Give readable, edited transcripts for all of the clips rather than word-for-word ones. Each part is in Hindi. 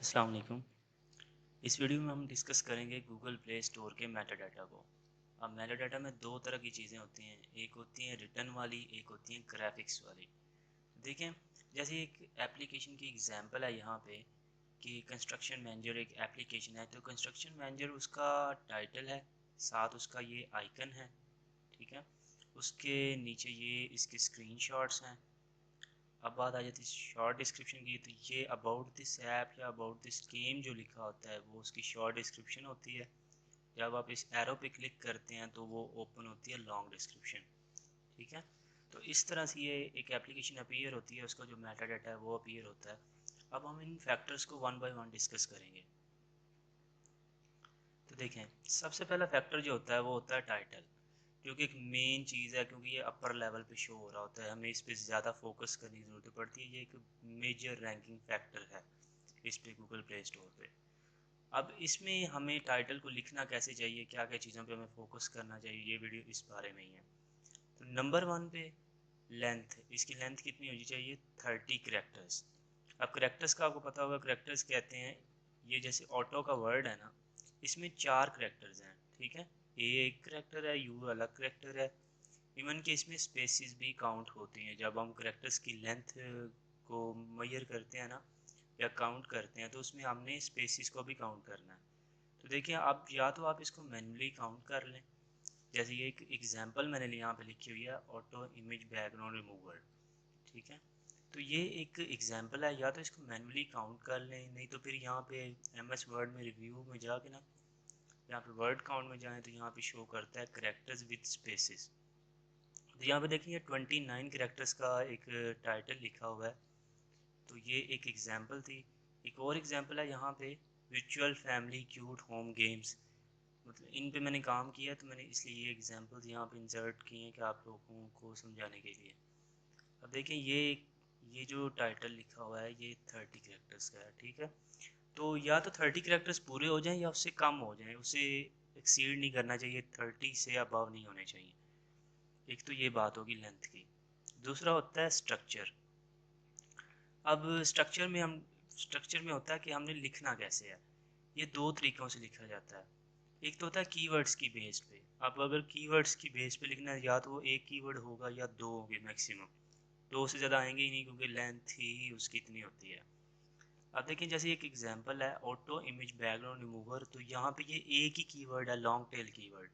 अस्सलाम वालेकुम। इस वीडियो में हम डिस्कस करेंगे गूगल प्ले स्टोर के मेटा डाटा को। अब मेटा डाटा में दो तरह की चीज़ें होती हैं, एक होती हैं रिटर्न वाली, एक होती हैं ग्राफिक्स वाली। देखें, जैसे एक एप्लीकेशन की एग्जांपल है यहाँ पे कि कंस्ट्रक्शन मैनेजर एक एप्लीकेशन है, तो कंस्ट्रक्शन मैनेजर उसका टाइटल है, साथ उसका ये आइकन है, ठीक है। उसके नीचे ये इसके स्क्रीनशॉट्स हैं। अब बात आ जाती है शॉर्ट डिस्क्रिप्शन की, तो ये अबाउट दिस ऐप या अबाउट दिस गेम जो लिखा होता है वो उसकी शॉर्ट डिस्क्रिप्शन होती है। जब आप इस एरो पे क्लिक करते हैं तो वो ओपन होती है लॉन्ग डिस्क्रिप्शन, ठीक है। तो इस तरह से ये एक एप्लीकेशन अपीयर होती है, उसका जो मेटा डाटा है वो अपीयर होता है। अब हम इन फैक्टर्स को वन बाय वन डिस्कस करेंगे। तो देखें, सबसे पहला फैक्टर जो होता है वो होता है टाइटल, जो कि एक मेन चीज़ है, क्योंकि ये अपर लेवल पे शो हो रहा होता है, हमें इस पे ज़्यादा फोकस करने की ज़रूरत पड़ती है। ये एक मेजर रैंकिंग फैक्टर है इस पे गूगल प्ले स्टोर पे। अब इसमें हमें टाइटल को लिखना कैसे चाहिए, क्या क्या चीज़ों पे हमें फोकस करना चाहिए, ये वीडियो इस बारे में ही है। तो नंबर वन पे लेंथ, इसकी लेंथ कितनी होनी चाहिए? 30 करेक्टर्स। अब करेक्टर्स का आपको पता होगा, करेक्टर्स कहते हैं, ये जैसे ऑटो का वर्ड है ना, इसमें 4 करेक्टर्स हैं, ठीक है। ए एक करेक्टर है, यू अलग करेक्टर है। इवन कि इसमें स्पेसिस भी काउंट होती हैं। जब हम करेक्टर्स की लेंथ को मेजर करते हैं ना या काउंट करते हैं, तो उसमें हमने स्पेसिस को भी काउंट करना है। तो देखिए, आप या तो आप इसको मैन्युअली काउंट कर लें, जैसे ये एक एग्जांपल मैंने यहाँ पे लिखी हुई है, ऑटो इमेज बैकग्राउंड रिमूवर, ठीक है। तो ये एक एग्जांपल है, या तो इसको मैन्युअली काउंट कर लें, नहीं तो फिर यहाँ पे एम एस वर्ड में रिव्यू में जाके ना, यहाँ पे वर्ड काउंट में जाएँ तो यहाँ पे शो करता है करेक्टर्स विद स्पेसिस। तो यहाँ पे देखिए 29 करेक्टर्स का एक टाइटल लिखा हुआ है, तो ये एक एग्जांपल थी। एक और एग्जांपल है यहाँ पे, विचुअल फैमिली क्यूट होम गेम्स, मतलब इन पे मैंने काम किया, तो मैंने इसलिए ये एग्जांपल्स यहाँ पे इंसर्ट किए हैं कि आप लोगों को समझाने के लिए। अब देखें, ये जो टाइटल लिखा हुआ है ये 30 करेक्टर्स का है, ठीक है। तो या तो 30 करेक्टर्स पूरे हो जाएं या उससे कम हो जाएं, उसे एक्सीड नहीं करना चाहिए, 30 से अबव नहीं होने चाहिए। एक तो ये बात होगी लेंथ की। दूसरा होता है स्ट्रक्चर। अब स्ट्रक्चर में होता है कि हमने लिखना कैसे है। ये दो तरीक़ों से लिखा जाता है। एक तो होता है कीवर्ड्स की बेस पे। अब अगर कीवर्ड्स की बेस पे लिखना है, या तो वो एक कीवर्ड होगा या दो होंगे मैक्सिमम, दो से ज़्यादा आएंगे ही नहीं, क्योंकि लेंथ ही उसकी इतनी होती है। अब देखें, जैसे एक एग्जांपल है ऑटो इमेज बैकग्राउंड रिमूवर, तो यहाँ पे ये एक ही कीवर्ड है, लॉन्ग टेल कीवर्ड।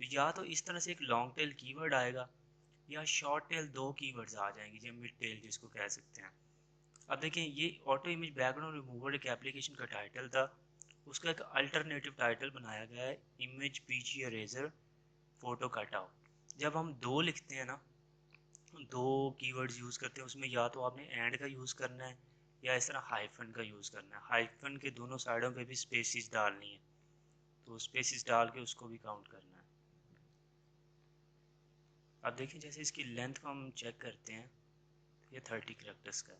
तो या तो इस तरह से एक लॉन्ग टेल कीवर्ड आएगा, या शॉर्ट टेल दो कीवर्ड्स आ जाएंगे, या मिड टेल जिसको कह सकते हैं। अब देखें, ये ऑटो इमेज बैकग्राउंड रिमूवर एक एप्लीकेशन का टाइटल था, उसका एक अल्टरनेटिव टाइटल बनाया गया है, इमेज पीजी इरेजर फोटो कटाओ। जब हम दो लिखते हैं ना, दो कीवर्ड्स यूज़ करते हैं, उसमें या तो आपने एंड का यूज़ करना है या इस तरह हाइफन का यूज़ करना है। हाइफन के दोनों साइडों पे भी स्पेसिस डालनी है, तो स्पेसिस डाल के उसको भी काउंट करना है। अब देखिए, जैसे इसकी लेंथ को हम चेक करते हैं, ये 30 करेक्टर्स का है।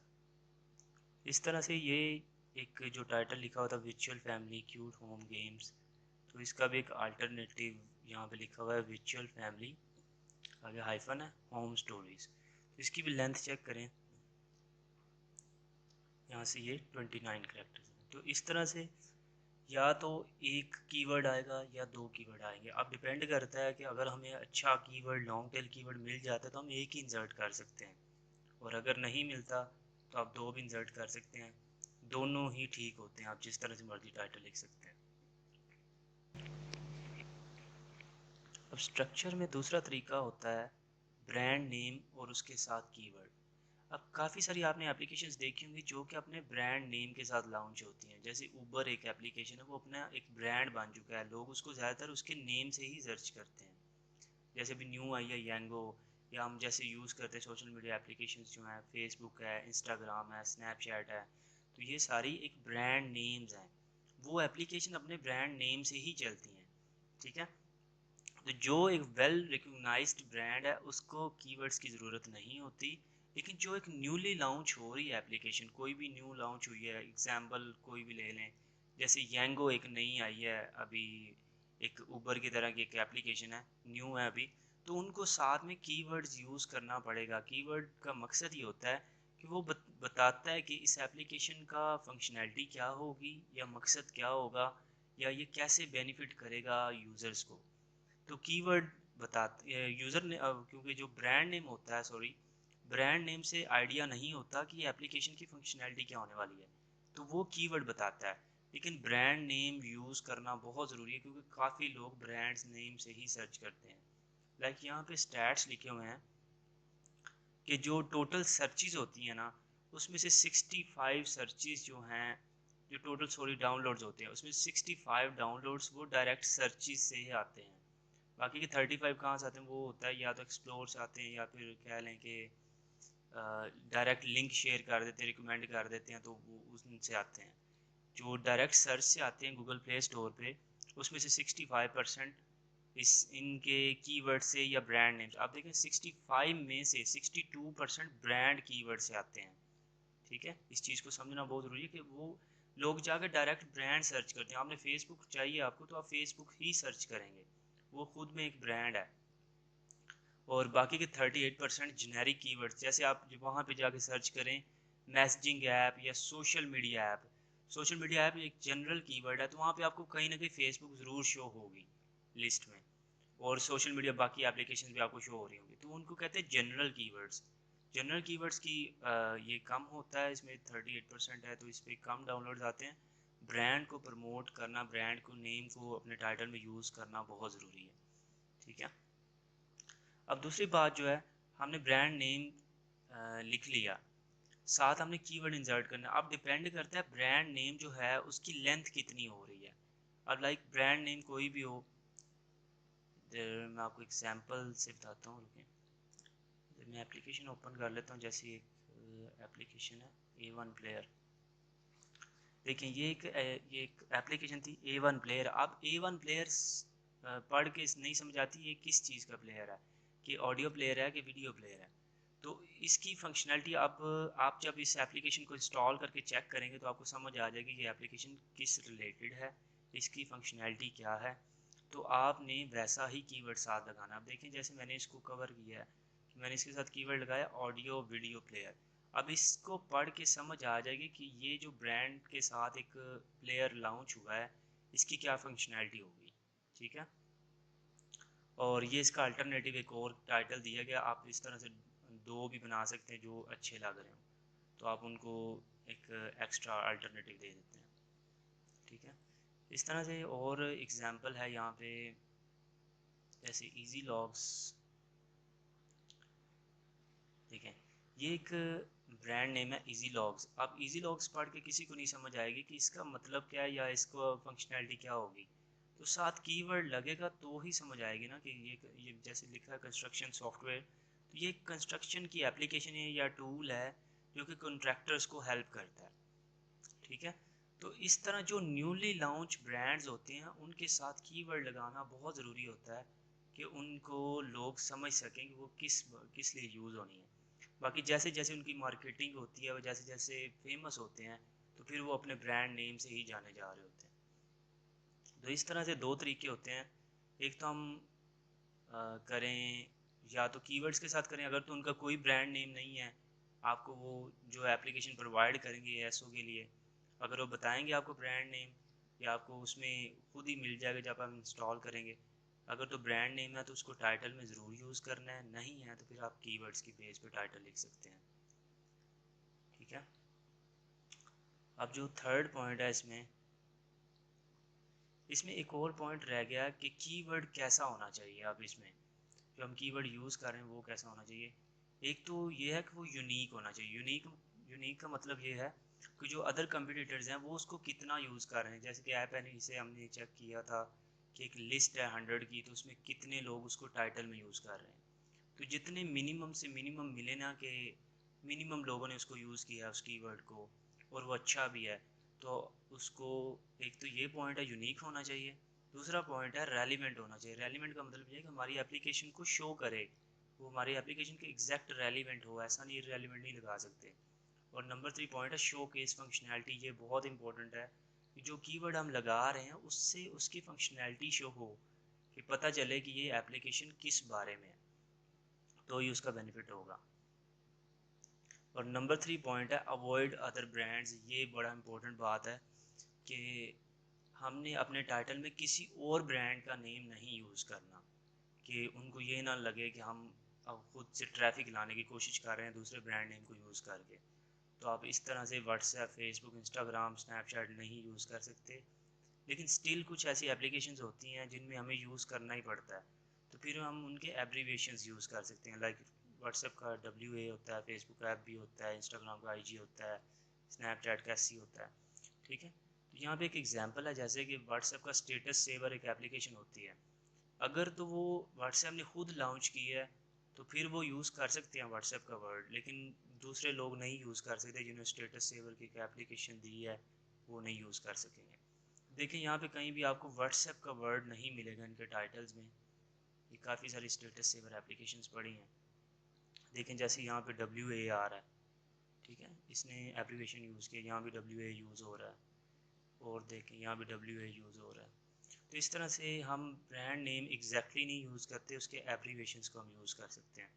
इस तरह से ये एक जो टाइटल लिखा हुआ था, विचुअल फैमिली क्यूट होम गेम्स, तो इसका भी एक अल्टरनेटिव यहाँ पे लिखा हुआ है, विचुअल फैमिली, आगे हाइफन है, होम स्टोरीज। तो इसकी भी लेंथ चेक करें, यहाँ से ये 29 करेक्टर्स हैं। तो इस तरह से या तो एक कीवर्ड आएगा या दो कीवर्ड आएंगे। अब डिपेंड करता है कि अगर हमें अच्छा कीवर्ड, लॉन्ग टेल कीवर्ड मिल जाता है तो हम एक ही इंसर्ट कर सकते हैं, और अगर नहीं मिलता तो आप दो भी इंसर्ट कर सकते हैं। दोनों ही ठीक होते हैं, आप जिस तरह से मर्जी टाइटल लिख सकते हैं। अब स्ट्रक्चर में दूसरा तरीका होता है ब्रांड नेम और उसके साथ कीवर्ड। अब काफ़ी सारी आपने एप्लीकेशंस देखी होंगी जो कि अपने ब्रांड नेम के साथ लॉन्च होती हैं। जैसे उबर एक एप्लीकेशन है, वो अपना एक ब्रांड बन चुका है, लोग उसको ज़्यादातर उसके नेम से ही सर्च करते हैं। जैसे अभी न्यू आई है येंगो, या हम जैसे यूज़ करते हैं सोशल मीडिया एप्लीकेशंस जो हैं, फेसबुक है, इंस्टाग्राम है, स्नैपचैट है, तो ये सारी एक ब्रांड नेम्स हैं। वो एप्लीकेशन अपने ब्रांड नेम से ही चलती हैं, ठीक है। तो जो एक वेल रिकग्नाइज्ड ब्रांड है उसको कीवर्ड्स की ज़रूरत नहीं होती। लेकिन जो एक न्यूली लॉन्च हो रही है एप्लीकेशन, कोई भी न्यू लॉन्च हुई है, एग्जांपल कोई भी ले लें, जैसे येंगो एक नई आई है अभी, एक उबर की तरह की एक एप्लीकेशन है, न्यू है अभी, तो उनको साथ में कीवर्ड्स यूज़ करना पड़ेगा। कीवर्ड का मकसद ये होता है कि वो बताता है कि इस एप्लीकेशन का फंक्शनैलिटी क्या होगी या मकसद क्या होगा या ये कैसे बेनिफिट करेगा यूज़र्स को। तो कीवर्ड बताते यूज़र ने क्योंकि जो ब्रांड नेम होता है, सॉरी, ब्रांड नेम से आइडिया नहीं होता कि एप्लीकेशन की फंक्शनैलिटी क्या होने वाली है, तो वो कीवर्ड बताता है। लेकिन ब्रांड नेम यूज़ करना बहुत ज़रूरी है क्योंकि काफ़ी लोग ब्रांड्स नेम से ही सर्च करते हैं। लाइक यहाँ पे स्टैट्स लिखे हुए हैं कि जो टोटल सर्चेज होती हैं ना, उसमें से 65 सर्चेज जो हैं, जो टोटल सॉरी डाउनलोड्स होते हैं, उसमें 65 डाउनलोड्स वो डायरेक्ट सर्चेज से ही आते हैं। बाकी के 35 कहाँ से आते हैं, वो होता है या तो एक्सप्लोर से आते हैं या फिर कह लें कि डायरेक्ट लिंक शेयर कर देते हैं, रिकमेंड कर देते हैं, तो वो उनसे आते हैं। जो डायरेक्ट सर्च से आते हैं गूगल प्ले स्टोर पे, उसमें से 65% इस इनके कीवर्ड से या ब्रांड नेम से। आप देखें 65 में से 62% ब्रांड कीवर्ड से आते हैं। ठीक है, इस चीज़ को समझना बहुत ज़रूरी है कि वो लोग जाकर डायरेक्ट ब्रांड सर्च करते हैं। आपने फेसबुक चाहिए आपको, तो आप फेसबुक ही सर्च करेंगे, वो खुद में एक ब्रांड है। और बाकी के 38% जेनेरिक कीवर्ड्स, जैसे आप वहाँ पे जाके सर्च करें मैसेजिंग ऐप या social media app. Social media app एक जनरल कीवर्ड है, तो वहाँ पे आपको कहीं ना कहीं फेसबुक ज़रूर शो होगी लिस्ट में, और सोशल मीडिया बाकी एप्लीकेशन भी आपको शो हो रही होंगी, तो उनको कहते हैं जनरल कीवर्ड्स। जनरल कीवर्ड्स की ये कम होता है, इसमें 38% है, तो इस पर कम डाउनलोड्स आते हैं। ब्रांड को प्रमोट करना, ब्रांड को नेम को अपने टाइटल में यूज़ करना बहुत ज़रूरी है। ठीक है, अब दूसरी बात जो है, हमने ब्रांड नेम लिख लिया, साथ हमने कीवर्ड इंसर्ट करना। अब डिपेंड करता है ब्रांड नेम जो है उसकी लेंथ कितनी हो रही है। अब लाइक ब्रांड नेम कोई भी हो, मैं आपको एग्जांपल से बताता हूँ, रुकें, मैं एप्लीकेशन ओपन कर लेता हूँ। जैसे एक एप्लीकेशन है A1 प्लेयर। देखिए ये एक एप्लीकेशन थी A1 प्लेयर। अब A1 प्लेयर पढ़ के नहीं समझ आती ये किस चीज़ का प्लेयर है, कि ऑडियो प्लेयर है कि वीडियो प्लेयर है। तो इसकी फंक्शनैलिटी आप जब इस एप्लीकेशन को इंस्टॉल करके चेक करेंगे तो आपको समझ आ जाएगी कि ये एप्लीकेशन किस रिलेटेड है, इसकी फंक्शनैलिटी क्या है। तो आपने वैसा ही कीवर्ड साथ लगाना। आप देखें जैसे मैंने इसको कवर किया है, मैंने इसके साथ कीवर्ड लगाया ऑडियो वीडियो प्लेयर। अब इसको पढ़ के समझ आ जाएगी कि ये जो ब्रांड के साथ एक प्लेयर लॉन्च हुआ है, इसकी क्या फंक्शनैलिटी होगी। ठीक है, और ये इसका अल्टरनेटिव एक और टाइटल दिया गया। आप इस तरह से दो भी बना सकते हैं जो अच्छे लग रहे हो, तो आप उनको एक एक्स्ट्रा अल्टरनेटिव दे देते हैं। ठीक है, इस तरह से और एग्जांपल है यहाँ पे, जैसे इजी लॉग्स। ठीक है, ये एक ब्रांड नेम है इजी लॉग्स। अब इजी लॉग्स पढ़ के किसी को नहीं समझ आएगी कि इसका मतलब क्या है या इसको फंक्शनैलिटी क्या होगी, तो साथ कीवर्ड लगेगा तो ही समझ आएगी ना कि ये जैसे लिखा है कंस्ट्रक्शन सॉफ्टवेयर, तो ये कंस्ट्रक्शन की एप्लीकेशन है या टूल है जो कि कॉन्ट्रैक्टर्स को हेल्प करता है। ठीक है, तो इस तरह जो न्यूली लॉन्च ब्रांड्स होते हैं उनके साथ कीवर्ड लगाना बहुत ज़रूरी होता है कि उनको लोग समझ सकें कि वो किस किस लिए यूज़ होनी है। बाकी जैसे जैसे उनकी मार्केटिंग होती है, वो जैसे जैसे फेमस होते हैं, तो फिर वो अपने ब्रांड नेम से ही जाने जा रहे होते हैं। तो इस तरह से दो तरीके होते हैं। एक तो हम करें या तो कीवर्ड्स के साथ करें, अगर तो उनका कोई ब्रांड नेम नहीं है, आपको वो जो एप्लीकेशन प्रोवाइड करेंगे एसओ के लिए, अगर वो बताएंगे आपको ब्रांड नेम, या आपको उसमें खुद ही मिल जाएगा जब आप इंस्टॉल करेंगे। अगर तो ब्रांड नेम है तो उसको टाइटल में ज़रूर यूज़ करना है, नहीं है तो फिर आप कीवर्ड्स की बेस पे टाइटल लिख सकते हैं। ठीक है, अब जो थर्ड पॉइंट है इसमें, इसमें एक और पॉइंट रह गया कि कीवर्ड कैसा होना चाहिए। अब इसमें जो हम कीवर्ड यूज़ कर रहे हैं वो कैसा होना चाहिए। एक तो ये है कि वो यूनिक होना चाहिए। यूनिक यूनिक का मतलब ये है कि जो अदर कंपटीटर्स हैं वो उसको कितना यूज़ कर रहे हैं। जैसे कि ऐप है, इसे हमने चेक किया था कि एक लिस्ट है 100 की, तो उसमें कितने लोग उसको टाइटल में यूज़ कर रहे हैं। तो जितने मिनिमम से मिनिमम मिले ना कि मिनिमम लोगों ने उसको यूज़ किया उस कीवर्ड को, और वो अच्छा भी है, तो उसको, एक तो ये पॉइंट है यूनिक होना चाहिए। दूसरा पॉइंट है रेलिवेंट होना चाहिए। रेलिवेंट का मतलब ये है कि हमारी एप्लीकेशन को शो करे, वो हमारी एप्लीकेशन के एग्जैक्ट रेलिवेंट हो, ऐसा नहीं रेलिवेंट नहीं लगा सकते। और नंबर 3 पॉइंट है शो केस फंक्शनैलिटी। ये बहुत इंपॉर्टेंट है कि जो कीवर्ड हम लगा रहे हैं उससे उसकी फंक्शनैलिटी शो हो, कि पता चले कि ये एप्लीकेशन किस बारे में है, तो ही उसका बेनिफिट होगा। और नंबर 3 पॉइंट है अवॉइड अदर ब्रांड्स। ये बड़ा इंपॉर्टेंट बात है कि हमने अपने टाइटल में किसी और ब्रांड का नेम नहीं यूज़ करना, कि उनको ये ना लगे कि हम अब खुद से ट्रैफिक लाने की कोशिश कर रहे हैं दूसरे ब्रांड नेम को यूज़ करके। तो आप इस तरह से व्हाट्सएप, फेसबुक, इंस्टाग्राम, स्नैपचैट नहीं यूज़ कर सकते। लेकिन स्टिल कुछ ऐसी एप्लीकेशंस होती हैं जिनमें हमें यूज़ करना ही पड़ता है, तो फिर हम उनके एब्रीविएशंस यूज़ कर सकते हैं। लाइक व्हाट्सएप का WA होता है, फेसबुक का FB होता है, इंस्टाग्राम का IG होता है, स्नैपचैट का SC होता है। ठीक है, तो यहाँ पे एक एग्जांपल है, जैसे कि व्हाट्सएप का स्टेटस सेवर एक एप्लीकेशन होती है। अगर तो वो व्हाट्सएप ने खुद लॉन्च की है तो फिर वो यूज़ कर सकते हैं व्हाट्सएप का वर्ड, लेकिन दूसरे लोग नहीं यूज़ कर सकते जिन्होंने स्टेटस सेवर की एप्लीकेशन दी है, वो नहीं यूज़ कर सकेंगे। देखिए यहाँ पे कहीं भी आपको व्हाट्सएप का वर्ड नहीं मिलेगा इनके टाइटल्स में। ये काफ़ी सारी स्टेटस सेवर एप्लीकेशंस पड़ी हैं। देखें जैसे यहाँ पे WA आ रहा है, ठीक है, इसने एप्लीकेशन यूज़ किया, यहाँ भी WA यूज़ हो रहा है, और देखें यहाँ भी WA यूज़ हो रहा है। तो इस तरह से हम ब्रांड नेम एग्जैक्टली नहीं यूज़ करते, उसके एब्रीवेशंस को हम यूज़ कर सकते हैं।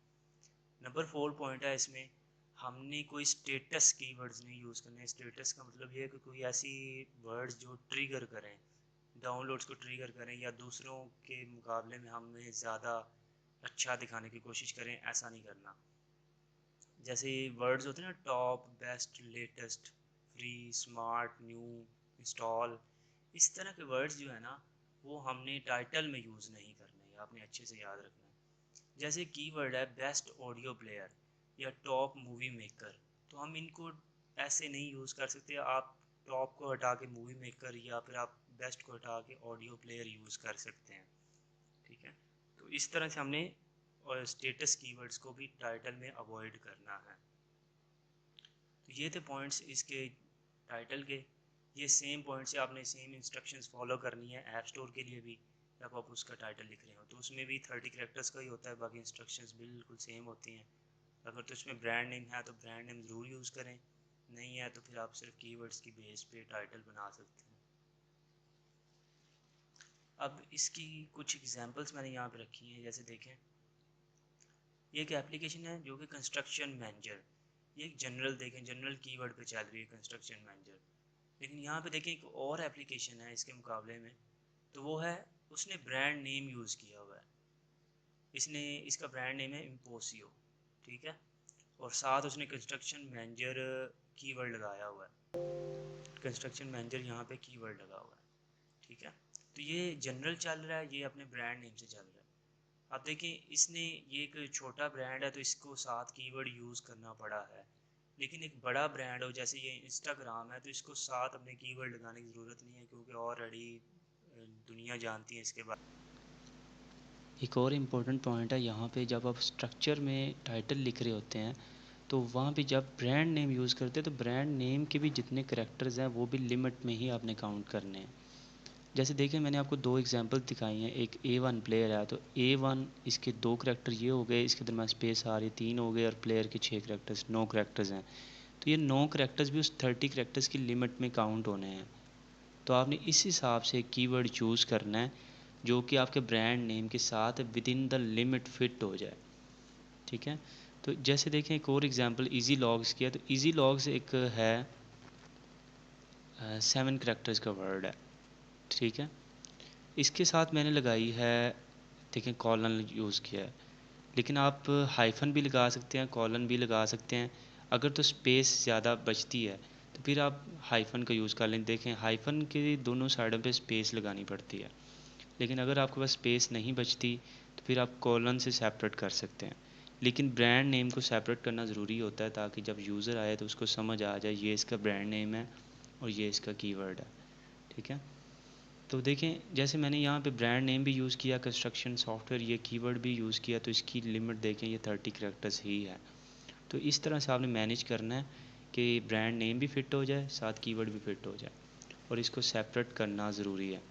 नंबर 4 पॉइंट है इसमें, हमने कोई स्टेटस कीवर्ड्स नहीं यूज़ करने। स्टेटस का मतलब ये है कि कोई ऐसी वर्ड्स जो ट्रिगर करें, डाउनलोड्स को ट्रिगर करें, या दूसरों के मुकाबले में हमें ज़्यादा अच्छा दिखाने की कोशिश करें, ऐसा नहीं करना। जैसे वर्ड्स होते हैं ना, top, best, latest, free, smart, new, install, इस तरह के वर्ड्स जो है ना, वो हमने टाइटल में यूज़ नहीं करने, ये आपने अच्छे से याद रखना है। जैसे कीवर्ड है बेस्ट ऑडियो प्लेयर या टॉप मूवी मेकर, तो हम इनको ऐसे नहीं यूज़ कर सकते। आप टॉप को हटा के मूवी मेकर, या फिर आप बेस्ट को हटा के ऑडियो प्लेयर यूज़ कर सकते हैं। ठीक है, तो इस तरह से हमने और स्टेटस कीवर्ड्स को भी टाइटल में अवॉइड करना है। तो ये थे पॉइंट्स इसके टाइटल के। ये सेम पॉइंट्स से आपने सेम इंस्ट्रक्शंस फॉलो करनी है ऐप स्टोर के लिए भी। जब आप उसका टाइटल लिख रहे हो तो उसमें भी 30 कैरेक्टर्स का ही होता है, बाकी इंस्ट्रक्शंस बिल्कुल सेम होती हैं। अगर तो उसमें ब्रांड नेम है तो ब्रांड नेम ज़रूर यूज़ करें, नहीं है तो फिर आप सिर्फ कीवर्ड्स की बेस पे टाइटल बना सकते हैं। अब इसकी कुछ एग्जांपल्स मैंने यहाँ पे रखी हैं, जैसे देखें, ये एक एप्लीकेशन है जो कि कंस्ट्रक्शन मैनेजर, ये एक जनरल, देखें जनरल कीवर्ड पे चल रही है कंस्ट्रक्शन मैनेजर। लेकिन यहाँ पे देखें एक और एप्लीकेशन है इसके मुकाबले में, तो वो है, उसने ब्रांड नेम यूज़ किया हुआ है। इसने, इसका ब्रांड नेम है इम्पोसियो, ठीक है, और साथ उसने कंस्ट्रक्शन मैनेजर कीवर्ड लगाया हुआ है। कंस्ट्रक्शन मैनेजर यहाँ पे कीवर्ड लगा हुआ है, ठीक है। तो ये जनरल चल रहा है, ये अपने ब्रांड नेम से चल रहा है। अब देखिए इसने, ये एक छोटा ब्रांड है तो इसको साथ कीवर्ड यूज़ करना पड़ा है। लेकिन एक बड़ा ब्रांड हो जैसे ये इंस्टाग्राम है, तो इसको साथ अपने कीवर्ड लगाने की ज़रूरत नहीं है, क्योंकि ऑलरेडी दुनिया जानती है इसके बारे एक और इम्पोर्टेंट पॉइंट है यहाँ पे, जब आप स्ट्रक्चर में टाइटल लिख रहे होते हैं तो वहाँ पे जब ब्रांड नेम यूज़ करते हैं तो ब्रांड नेम के भी जितने करेक्टर्स हैं वो भी लिमिट में ही आपने काउंट करने हैं। जैसे देखिए मैंने आपको दो एग्जांपल दिखाई हैं, एक A1 प्लेयर है तो A1 इसके दो करेक्टर ये हो गए, इसके दरम्यान स्पेस आ रही 3 हो गए, और प्लेयर के 6 करेक्टर्स 9 करेक्टर्स हैं। तो ये 9 करेक्टर्स भी उस 30 करेक्टर्स की लिमिट में काउंट होने हैं। तो आपने इस हिसाब से कीवर्ड चूज़ करना है जो कि आपके ब्रांड नेम के साथ with in the limit fit हो जाए। ठीक है, तो जैसे देखें एक और एग्जांपल इजी लॉग्स किया, तो इजी लॉग्स एक है 7 करेक्टर्स का वर्ड है। ठीक है, इसके साथ मैंने लगाई है, देखें कॉलन यूज़ किया है, लेकिन आप हाइफन भी लगा सकते हैं, कॉलन भी लगा सकते हैं। अगर तो स्पेस ज़्यादा बचती है तो फिर आप हाइफन का यूज़ कर लें। देखें हाइफन के दोनों साइडों पे स्पेस लगानी पड़ती है, लेकिन अगर आपके पास स्पेस नहीं बचती तो फिर आप कॉलन से सेपरेट कर सकते हैं। लेकिन ब्रांड नेम को सेपरेट करना ज़रूरी होता है ताकि जब यूज़र आए तो उसको समझ आ जाए ये इसका ब्रांड नेम है और ये इसका कीवर्ड है। ठीक है, तो देखें जैसे मैंने यहाँ पे ब्रांड नेम भी यूज़ किया, कंस्ट्रक्शन सॉफ्टवेयर, ये कीवर्ड भी यूज़ किया, तो इसकी लिमिट देखें ये 30 करेक्टर्स ही है। तो इस तरह से आपने मैनेज करना है कि ब्रांड नेम भी फ़िट हो जाए साथ कीवर्ड भी फ़िट हो जाए, और इसको सेपरेट करना ज़रूरी है।